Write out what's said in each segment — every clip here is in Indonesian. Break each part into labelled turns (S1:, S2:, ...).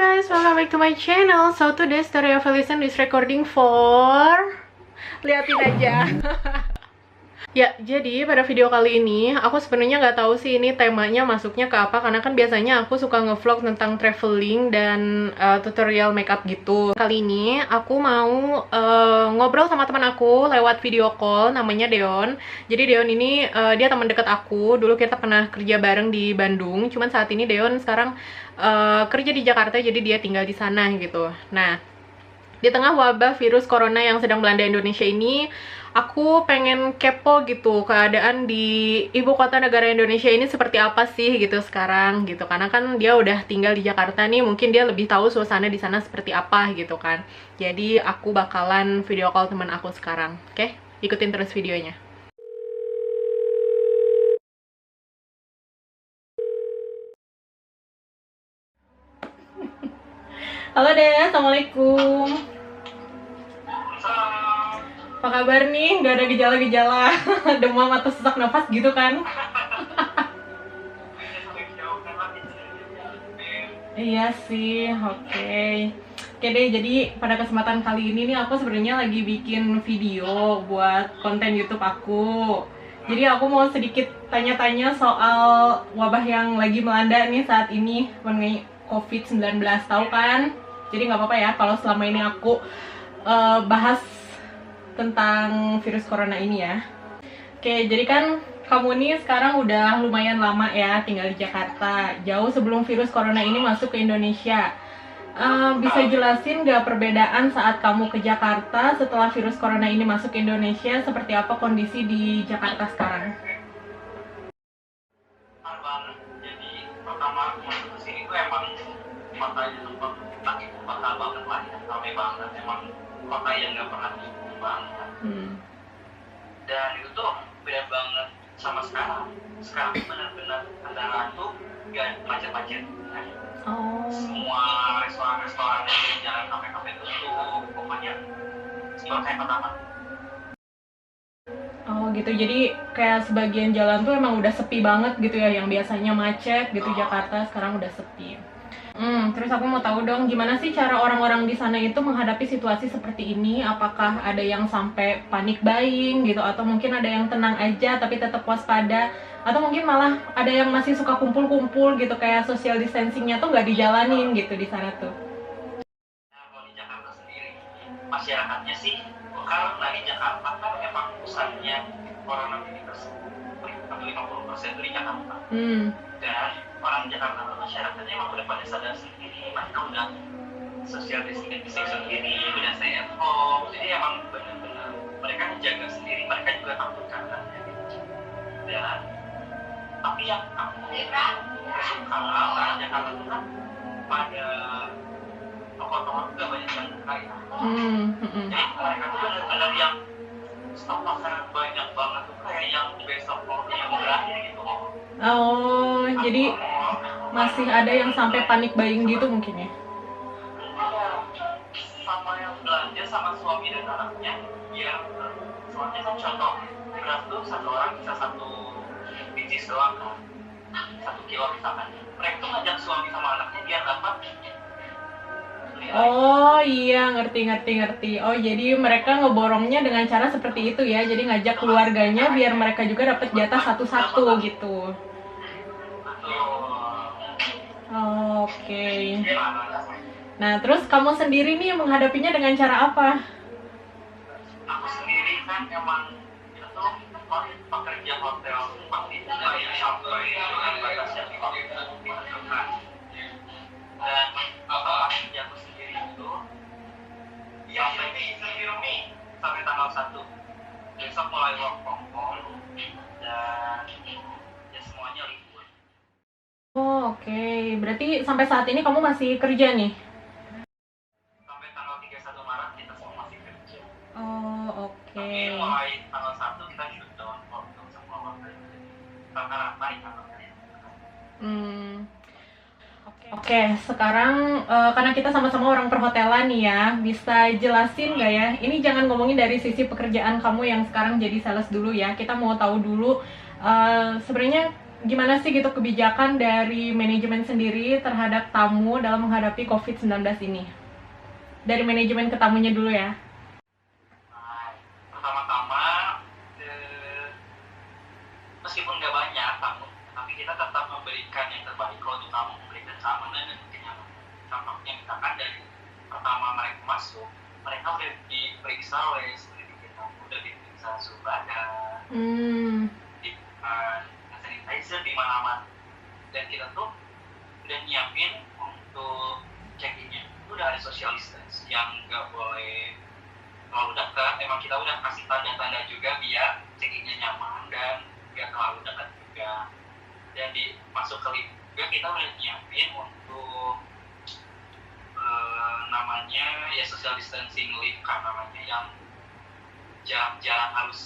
S1: guys, welcome back to my channel. So today's story of Alison is recording for... liatin aja. Ya, jadi pada video kali ini aku sebenarnya nggak tahu sih ini temanya masuknya ke apa, karena kan biasanya aku suka ngevlog tentang traveling dan tutorial makeup gitu. Kali ini aku mau ngobrol sama teman aku lewat video call, namanya Deon. Jadi Deon ini dia teman dekat aku. Dulu kita pernah kerja bareng di Bandung. Cuman saat ini Deon sekarang kerja di Jakarta, jadi dia tinggal di sana gitu. Nah, di tengah wabah virus corona yang sedang melanda Indonesia ini, aku pengen kepo gitu keadaan di ibu kota negara Indonesia ini seperti apa sih gitu sekarang gitu, karena kan dia udah tinggal di Jakarta nih, mungkin dia lebih tahu suasana di sana seperti apa gitu kan. Jadi aku bakalan video call teman aku sekarang. Oke, ikutin terus videonya. Halo Dea, assalamualaikum. Apa kabar nih? Gak ada gejala-gejala demam atau sesak nafas gitu kan? Iya sih, oke. Oke deh, jadi pada kesempatan kali ini nih aku sebenarnya lagi bikin video buat konten YouTube aku. Jadi aku mau sedikit tanya-tanya soal wabah yang lagi melanda nih saat ini, mengenai COVID-19, tahu kan? Jadi nggak apa-apa ya kalau selama ini aku bahas tentang virus corona ini ya. Oke, jadi kan kamu nih sekarang udah lumayan lama ya tinggal di Jakarta, jauh sebelum virus corona ini masuk ke Indonesia. Bisa jelasin nggak perbedaan saat kamu ke Jakarta setelah virus corona ini masuk ke Indonesia, seperti apa kondisi di Jakarta sekarang?
S2: Jadi pertama aku masuk ke sini tuh emang kotanya tempat ibu kota banget lah ya, ramai banget, emang kota yang nggak pernah diikuti banget. Dan itu tuh beda banget sama sekarang. Sekarang benar-benar kendaraan tuh nggak macet-macet. Semua restoran-restoran dan jalan kafe-kafe tutup, pokoknya semua kayak pertama.
S1: Oh gitu, jadi kayak sebagian jalan tuh emang udah sepi banget gitu ya, yang biasanya macet gitu Jakarta sekarang udah sepi. Terus aku mau tahu dong, gimana sih cara orang-orang di sana itu menghadapi situasi seperti ini? Apakah ada yang sampai panik buying gitu, atau mungkin ada yang tenang aja tapi tetap waspada, atau mungkin malah ada yang masih suka kumpul-kumpul gitu, kayak social distancingnya tuh nggak dijalanin gitu di sana tuh?
S2: Nah, kalau di Jakarta sendiri, masyarakatnya sih, karena di Jakarta kan emang pusatnya coronavirus, 50% itu di Jakarta. Dan orang Jakarta atau masyarakatnya emang udah pada sadar sendiri, mereka udah social distancing sendiri, udah stay at home, jadi emang benar-benar mereka menjaga sendiri, mereka juga takut karena dan tapi yang aku suka orang Jakarta itu kan pada toko-toko juga banyak yang buka ya. Jadi mereka tuh benar-benar yang stok makanan banyak banget tuh, kayak yang besok mau yang berakhir gitu.
S1: Oh, jadi masih ada yang sampai panik buying gitu mungkin ya?
S2: Sama yang belanja sama suami dan anaknya, ya soalnya kan contoh beras tuh satu orang bisa 1 biji doang kan, 1 kilo misalkan. Mereka tuh ngajak suami sama anaknya biar dapat.
S1: Oh iya, ngerti. Oh, jadi mereka ngeborongnya dengan cara seperti itu ya, jadi ngajak keluarganya biar mereka juga dapat jatah satu-satu gitu. Oh, oke. Nah, terus kamu sendiri nih menghadapinya dengan cara apa?
S2: Aku sendiri kan emang itu tuh pekerja hotel, pasti tidak yang sampai dengan batas yang ditentukan. Dan kerja aku sendiri itu sampai tanggal 1 besok mulai work from home dan ya semuanya libur.
S1: Oh, oke. Berarti sampai saat ini kamu masih kerja nih?
S2: Sampai tanggal 31 Maret kita semua masih kerja.
S1: Oh, oke.
S2: Tapi mulai tanggal 1 kita shutdown untuk semua warga karena naik kantornya.
S1: Oke, sekarang karena kita sama-sama orang perhotelan nih ya, bisa jelasin nggak ya? Ini jangan ngomongin dari sisi pekerjaan kamu yang sekarang jadi sales dulu ya. Kita mau tahu dulu sebenarnya gimana sih gitu kebijakan dari manajemen sendiri terhadap tamu dalam menghadapi COVID-19 ini? Dari manajemen ke tamunya dulu ya.
S2: Nah, pertama-tama meskipun nggak banyak tamu, tapi kita tetap memberikan yang terbaik kalau untuk tamu, memberikan keamanan dan kenyamanan. Contohnya misalkan dari pertama mereka masuk, mereka udah diperiksa oleh security kita, udah diperiksa suhu badan, di sanitizer di mana-mana, dan kita tuh udah nyiapin untuk check-innya itu udah ada social distance yang nggak boleh terlalu dekat. Emang kita udah kasih tanda-tanda juga biar check-innya nyaman dan nggak terlalu dekat juga. Dan di masuk ke lift juga kita udah nyiapin untuk namanya ya social distancing lift, kan namanya yang jarak harus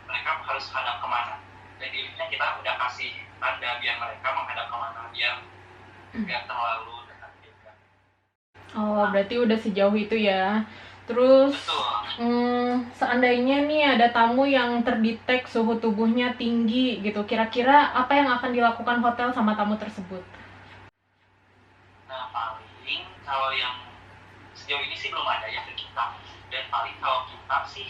S2: mereka harus hadap kemana. Dan di liftnya kita udah kasih tanda biar mereka menghadap kemana biar nggak terlalu dekat juga.
S1: Oh, berarti udah sejauh itu ya. Terus, seandainya nih ada tamu yang terdetek suhu tubuhnya tinggi gitu, kira-kira apa yang akan dilakukan hotel sama tamu tersebut?
S2: Nah, paling kalau yang sejauh ini sih belum ada ya ke kita. Dan paling kalau kita sih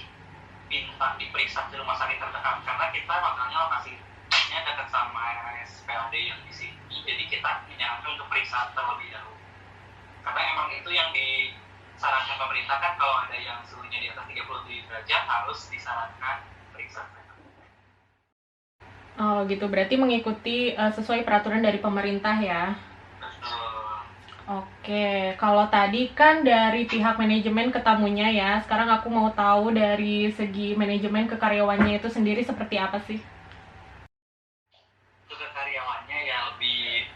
S2: minta diperiksa di rumah sakit terdekat, karena kita makanya lokasinya dekat sama SPAD yang di sini, jadi kita menyarankan untuk periksa terlebih dahulu. Karena emang itu yang disarankan pemerintah kan, kalau ada yang suhunya di atas 37 derajat harus disarankan periksa.
S1: Oh gitu, berarti mengikuti sesuai peraturan dari pemerintah ya. Oke, kalau tadi kan dari pihak manajemen ke tamunya ya, sekarang aku mau tahu dari segi manajemen ke karyawannya itu sendiri seperti apa sih?
S2: Untuk ke karyawannya ya lebih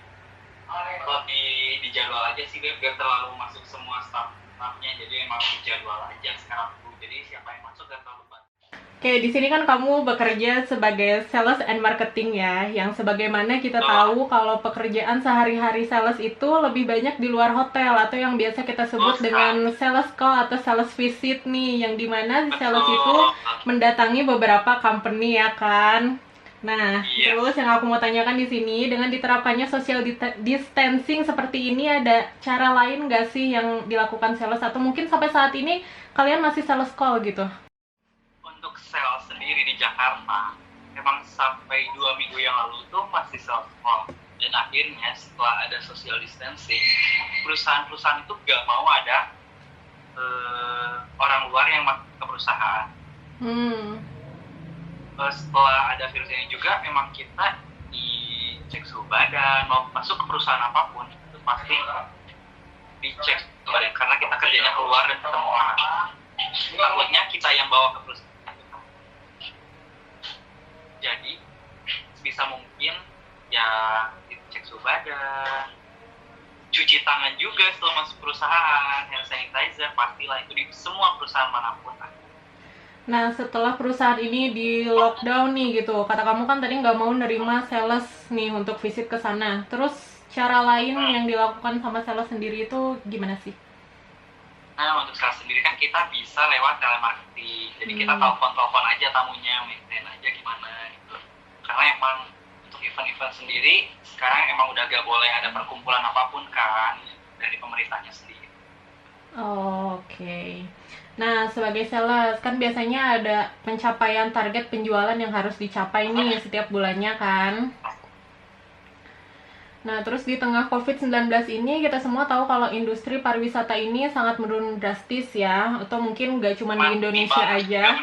S2: dijadwal aja sih, biar terlalu masuk semua staffnya, jadi emang dijadwal aja sekarang tuh. Jadi siapa yang masuk gak terlalu banyak.
S1: Oke, di sini kan kamu bekerja sebagai sales and marketing ya, yang sebagaimana kita tahu kalau pekerjaan sehari-hari sales itu lebih banyak di luar hotel atau yang biasa kita sebut dengan sales call atau sales visit nih, yang dimana sales itu mendatangi beberapa company ya kan. Nah, terus yang aku mau tanyakan di sini, dengan diterapkannya social distancing seperti ini, ada cara lain nggak sih yang dilakukan sales, atau mungkin sampai saat ini kalian masih sales call gitu?
S2: Untuk sales sendiri di Jakarta, memang sampai 2 minggu yang lalu tuh masih sales call. Dan akhirnya setelah ada social distancing, perusahaan-perusahaan itu gak mau ada orang luar yang masuk ke perusahaan. Setelah ada virus ini juga, memang kita dicek suhu badan, mau masuk ke perusahaan apapun itu pasti dicek suhu badan, karena kita kerjanya keluar dan ketemu orang. Takutnya kita yang bawa ke perusahaan. Jadi bisa mungkin ya dicek suhu badan, cuci tangan juga setelah masuk perusahaan, hand sanitizer pastilah itu di semua perusahaan manapun.
S1: Nah, setelah perusahaan ini di lockdown nih gitu, kata kamu kan tadi nggak mau nerima sales nih untuk visit ke sana. Terus cara lain yang dilakukan sama sales sendiri itu gimana sih?
S2: Nah, untuk sales sendiri kan kita bisa lewat telemarketing. Jadi kita telepon aja tamunya, maintain aja gimana gitu. Karena emang untuk event-event sendiri sekarang emang udah gak boleh ada perkumpulan apapun kan dari pemerintahnya sendiri.
S1: Oke. Nah, sebagai sales kan biasanya ada pencapaian target penjualan yang harus dicapai nih setiap bulannya kan. Nah, terus di tengah COVID-19 ini kita semua tahu kalau industri pariwisata ini sangat menurun drastis ya, atau mungkin nggak cuma di Indonesia aja.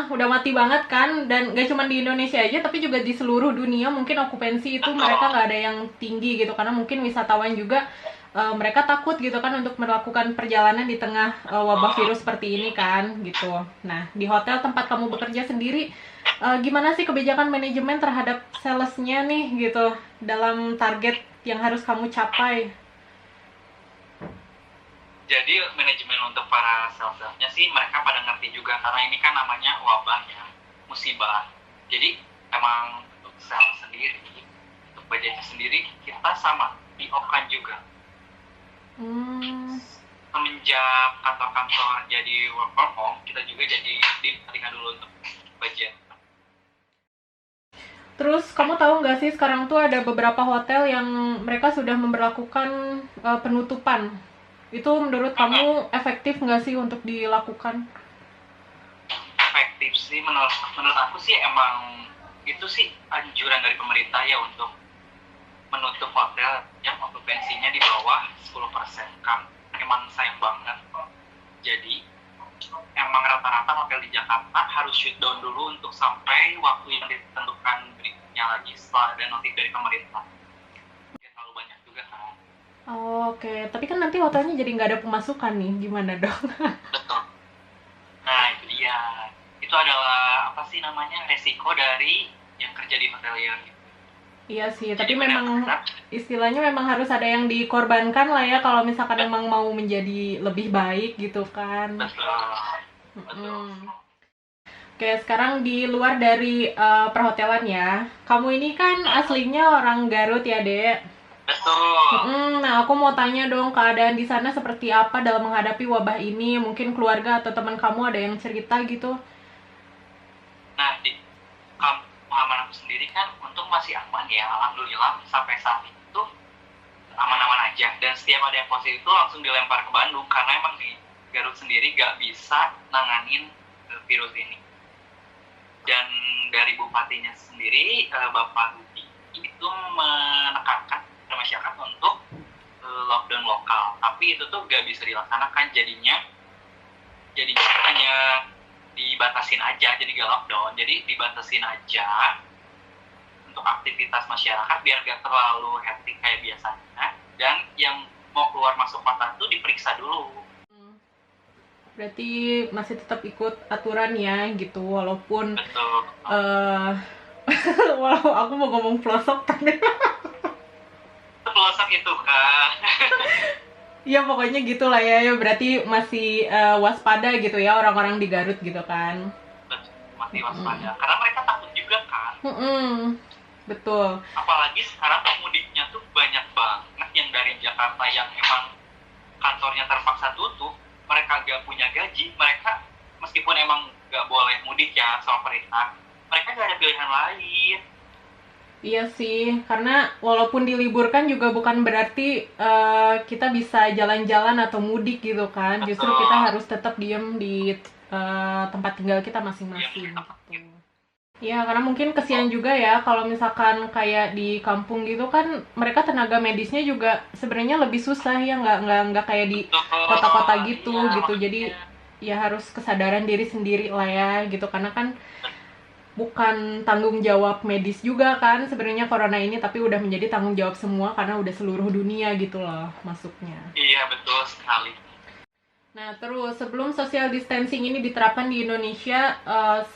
S1: Udah mati banget kan, dan nggak cuma di Indonesia aja, tapi juga di seluruh dunia mungkin okupansi itu mereka nggak ada yang tinggi gitu, karena mungkin wisatawan juga mereka takut gitu kan untuk melakukan perjalanan di tengah wabah virus seperti ini kan gitu. Nah, di hotel tempat kamu bekerja sendiri, gimana sih kebijakan manajemen terhadap salesnya nih gitu dalam target yang harus kamu capai?
S2: Jadi manajemen untuk para sales-nya sih mereka pada ngerti juga, karena ini kan namanya wabah ya, musibah. Jadi emang untuk sales sendiri, untuk budgetnya sendiri kita sama di-off-kan juga. Semenjak kantor-kantor jadi work from home, kita juga jadi diperhatikan dulu untuk budget.
S1: Terus kamu tahu nggak sih sekarang tuh ada beberapa hotel yang mereka sudah memberlakukan penutupan. Itu menurut kamu efektif nggak sih untuk dilakukan?
S2: Efektif sih menurut aku sih, emang itu sih anjuran dari pemerintah ya untuk menutup hotel yang okupansinya di bawah 10%. Kan emang sayang banget. Jadi emang rata-rata hotel di Jakarta harus shutdown dulu untuk sampai waktu yang ditentukan berikutnya lagi setelah ada notif dari pemerintah. Ya terlalu banyak juga kan.
S1: Oke, tapi kan nanti hotelnya jadi nggak ada pemasukan nih, gimana dong?
S2: Betul. Nah itu dia. Itu adalah apa sih namanya, resiko dari yang kerja di hotelier.
S1: Iya sih, tapi memang istilahnya memang harus ada yang dikorbankan lah ya kalau misalkan emang mau menjadi lebih baik gitu kan.
S2: Betul.
S1: Oke, sekarang di luar dari perhotelan ya. Kamu ini kan aslinya orang Garut ya, Dek?
S2: Betul.
S1: Nah, aku mau tanya dong, keadaan di sana seperti apa dalam menghadapi wabah ini? Mungkin keluarga atau teman kamu ada yang cerita gitu?
S2: Nah, di pengalaman aku sendiri kan untung masih aman ya, alhamdulillah sampai saat itu aman-aman aja. Dan setiap ada yang positif itu langsung dilempar ke Bandung, karena emang di Garut sendiri gak bisa nanganin virus ini. Dan dari bupatinya sendiri, Bapak Budi itu menekankan ke masyarakat untuk lockdown lokal, tapi itu tuh gak bisa dilaksanakan. Jadinya hanya dibatasin aja, jadi gak lockdown, jadi dibatasin aja untuk aktivitas masyarakat biar gak terlalu hektik kayak biasanya. Dan yang mau keluar masuk kota tuh diperiksa dulu.
S1: Berarti masih tetap ikut aturan ya gitu, walaupun
S2: Betul.
S1: walau aku mau ngomong pelosok tapi
S2: pelosok itu kan.
S1: ya pokoknya gitulah ya, berarti masih waspada gitu ya orang-orang di Garut gitu kan.
S2: Masih waspada, karena mereka takut juga kan.
S1: Betul.
S2: Apalagi sekarang pemudiknya tuh banyak banget yang dari Jakarta yang emang kantornya terpaksa tutup. Mereka gak punya gaji, mereka meskipun emang gak boleh mudik ya sama perintah, mereka gak ada pilihan lain.
S1: Iya sih, karena walaupun diliburkan juga bukan berarti kita bisa jalan-jalan atau mudik gitu kan.
S2: Betul.
S1: Justru kita harus tetap diem di tempat tinggal kita masing-masing. Gitu. Ya, karena mungkin kesian juga ya kalau misalkan kayak di kampung gitu kan, mereka tenaga medisnya juga sebenarnya lebih susah ya, nggak kayak di kota-kota gitu gitu. Jadi ya harus kesadaran diri sendiri lah ya gitu, karena kan bukan tanggung jawab medis juga kan sebenarnya corona ini, tapi udah menjadi tanggung jawab semua karena udah seluruh dunia gitu loh masuknya.
S2: Iya, betul sekali.
S1: Nah, terus sebelum social distancing ini diterapkan di Indonesia,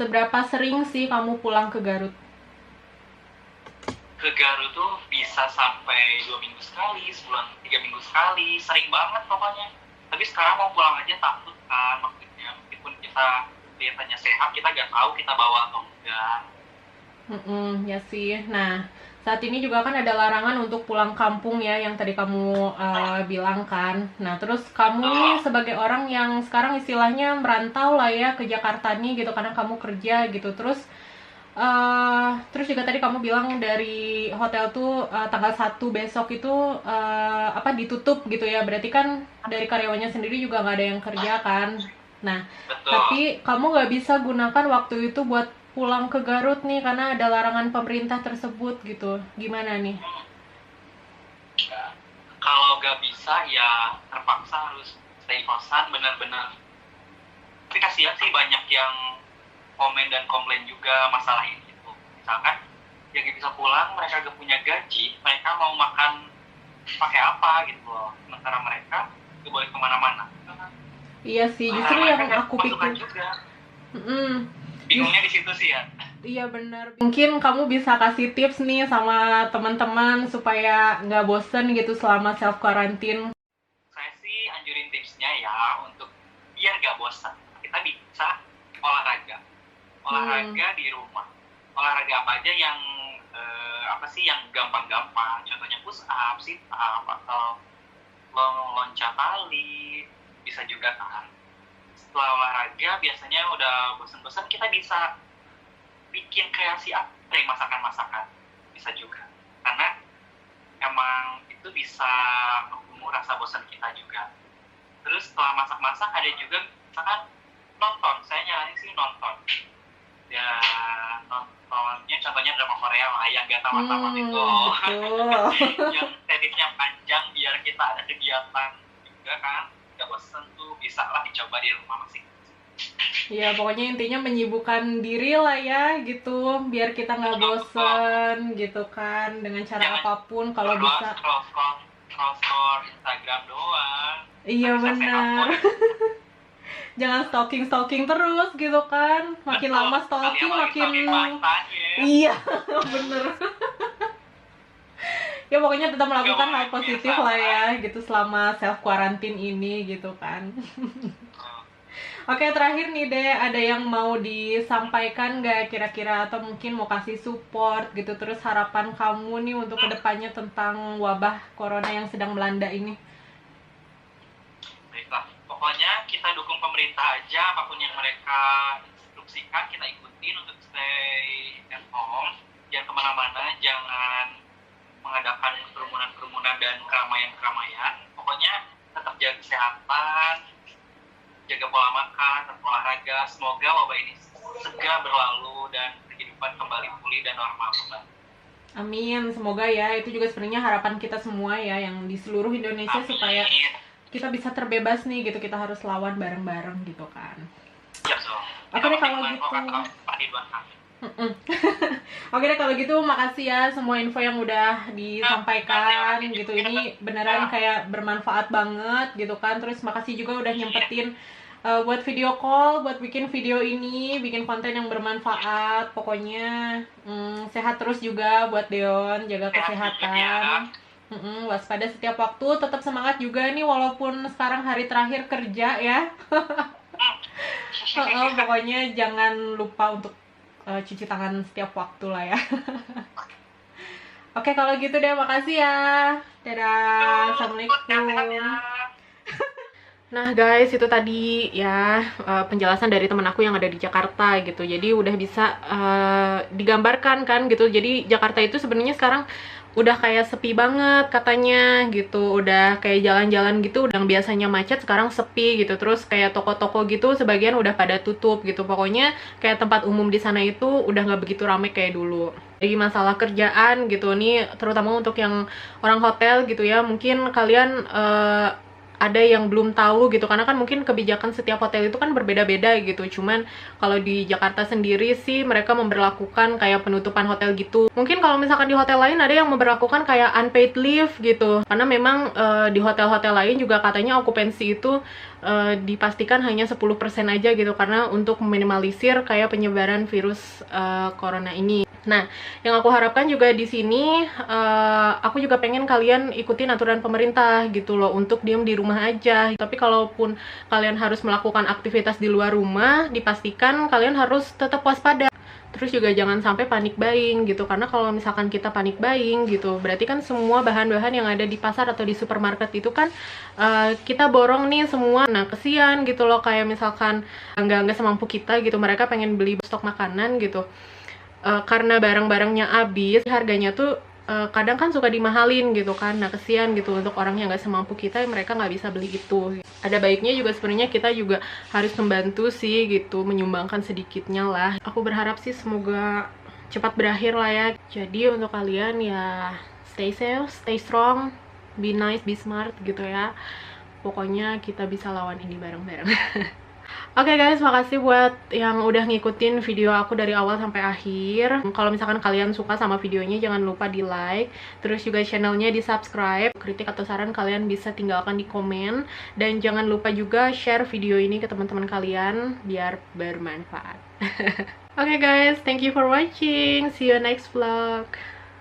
S1: seberapa sering sih kamu pulang ke Garut?
S2: Ke Garut tuh bisa sampai 2 minggu sekali, sebulan 3 minggu sekali, sering banget pokoknya. Tapi sekarang mau pulang aja takut kan, maksudnya meskipun kita kelihatannya sehat, kita gak tahu kita bawa atau enggak.
S1: Ya sih. Nah, saat ini juga kan ada larangan untuk pulang kampung ya, yang tadi kamu bilang kan. Nah, terus kamu nih sebagai orang yang sekarang istilahnya merantau lah ya ke Jakarta nih gitu, karena kamu kerja gitu. Terus juga tadi kamu bilang dari hotel tuh tanggal 1 besok itu ditutup gitu ya. Berarti kan dari karyawannya sendiri juga nggak ada yang kerja kan. Nah,
S2: Betul.
S1: tapi kamu nggak bisa gunakan waktu itu buat pulang ke Garut nih karena ada larangan pemerintah tersebut gitu. Gimana nih?
S2: Kalau gak bisa ya terpaksa harus stay kosan, benar-benar. Tapi kasihan sih banyak yang komen dan komplain juga masalah ini gitu. Misalkan yang gak bisa pulang, mereka gak punya gaji, mereka mau makan pakai apa gitu loh. Sementara mereka gak boleh kemana-mana.
S1: Iya sih, justru yang aku pikir
S2: juga. Bingungnya di situ sih ya.
S1: Iya benar. Mungkin kamu bisa kasih tips nih sama teman-teman supaya nggak bosen gitu selama self quarantine.
S2: Saya sih anjurin tipsnya ya untuk biar nggak bosan. Kita bisa olahraga di rumah. Olahraga apa aja yang yang gampang-gampang. Contohnya push up, sit up, atau loncat tali, bisa juga kan. Setelah olahraga biasanya udah bosan-bosan, kita bisa bikin kreasi sering masakan-masakan, bisa juga. Karena emang itu bisa membunuh rasa bosan kita juga. Terus setelah masak-masak ada juga misalkan nonton, saya nyaranin sih nonton. Ya nontonnya contohnya drama Korea lah yang gak tamat-tamat itu. Yang seriesnya panjang biar kita ada kegiatan juga kan. Gak bosan tuh, bisa lah dicoba di rumah masing.
S1: Ya pokoknya intinya menyibukkan diri lah ya gitu, biar kita nggak bosen gitu kan, dengan cara apapun kalau bisa.
S2: Scroll Instagram doang.
S1: Iya benar. Jangan stalking terus gitu kan, makin lama stalking makin. Iya bener. Ya pokoknya tetap melakukan hal positif lah ya gitu selama self quarantine ini gitu kan. Oke, terakhir nih Dek, ada yang mau disampaikan nggak kira-kira, atau mungkin mau kasih support gitu, terus harapan kamu nih untuk kedepannya tentang wabah corona yang sedang melanda ini?
S2: Baiklah, pokoknya kita dukung pemerintah aja, apapun yang mereka instruksikan kita ikutin untuk stay at home, jangan kemana-mana, jangan mengadakan kerumunan dan keramaian-keramaian, pokoknya tetap jaga kesehatan, jaga pola makan, tetap olahraga. Semoga wabah ini segera berlalu dan kehidupan kembali pulih dan normal kembali.
S1: Amin, semoga ya. Itu juga sebenarnya harapan kita semua ya, yang di seluruh Indonesia. Amin. Supaya kita bisa terbebas nih gitu, kita harus lawan bareng-bareng gitu kan.
S2: Siap, so.
S1: Oke deh kalau gitu. Oke deh kalau gitu, makasih ya semua info yang udah disampaikan gitu. Ini beneran kayak bermanfaat banget gitu kan. Terus makasih juga udah nyempetin buat video call, buat bikin video ini, bikin konten yang bermanfaat. Pokoknya sehat terus juga buat Deon, jaga kesehatan, waspada setiap waktu, tetap semangat juga nih walaupun sekarang hari terakhir kerja ya. Pokoknya jangan lupa untuk cuci tangan setiap waktu lah ya. Oke kalau gitu deh, makasih ya. Dadah, assalamualaikum. Nah guys, itu tadi ya penjelasan dari teman aku yang ada di Jakarta gitu. Jadi udah bisa digambarkan kan gitu. Jadi Jakarta itu sebenarnya sekarang udah kayak sepi banget katanya gitu. Udah kayak jalan-jalan gitu, udah biasanya macet sekarang sepi gitu. Terus kayak toko-toko gitu sebagian udah pada tutup gitu. Pokoknya kayak tempat umum di sana itu udah nggak begitu ramai kayak dulu. Jadi masalah kerjaan gitu nih, terutama untuk yang orang hotel gitu ya, mungkin kalian ada yang belum tahu gitu, karena kan mungkin kebijakan setiap hotel itu kan berbeda-beda gitu. Cuman kalau di Jakarta sendiri sih mereka memberlakukan kayak penutupan hotel gitu. Mungkin kalau misalkan di hotel lain ada yang memberlakukan kayak unpaid leave gitu, karena memang di hotel-hotel lain juga katanya okupansi itu dipastikan hanya 10% aja gitu, karena untuk meminimalisir kayak penyebaran virus corona ini. Nah, yang aku harapkan juga di sini, aku juga pengen kalian ikutin aturan pemerintah gitu loh, untuk diem di rumah aja. Tapi kalaupun kalian harus melakukan aktivitas di luar rumah, dipastikan kalian harus tetap waspada. Terus juga jangan sampai panik buying gitu, karena kalau misalkan kita panik buying gitu, berarti kan semua bahan-bahan yang ada di pasar atau di supermarket itu kan kita borong nih semua. Nah kesian gitu loh, kayak misalkan nggak semampu kita gitu, mereka pengen beli stok makanan gitu. Karena barang-barangnya habis, harganya tuh kadang kan suka dimahalin gitu kan. Nah kesian gitu untuk orang yang nggak semampu kita, mereka nggak bisa beli itu. Ada baiknya juga sebenarnya kita juga harus membantu sih gitu, menyumbangkan sedikitnya lah. Aku berharap sih semoga cepat berakhir lah ya. Jadi untuk kalian ya stay safe, stay strong, be nice, be smart gitu ya. Pokoknya kita bisa lawan ini bareng-bareng. Oke guys, makasih buat yang udah ngikutin video aku dari awal sampai akhir. Kalau misalkan kalian suka sama videonya, jangan lupa di like. Terus juga channelnya di subscribe. Kritik atau saran kalian bisa tinggalkan di komen. Dan jangan lupa juga share video ini ke teman-teman kalian biar bermanfaat. Oke guys, thank you for watching. See you next vlog.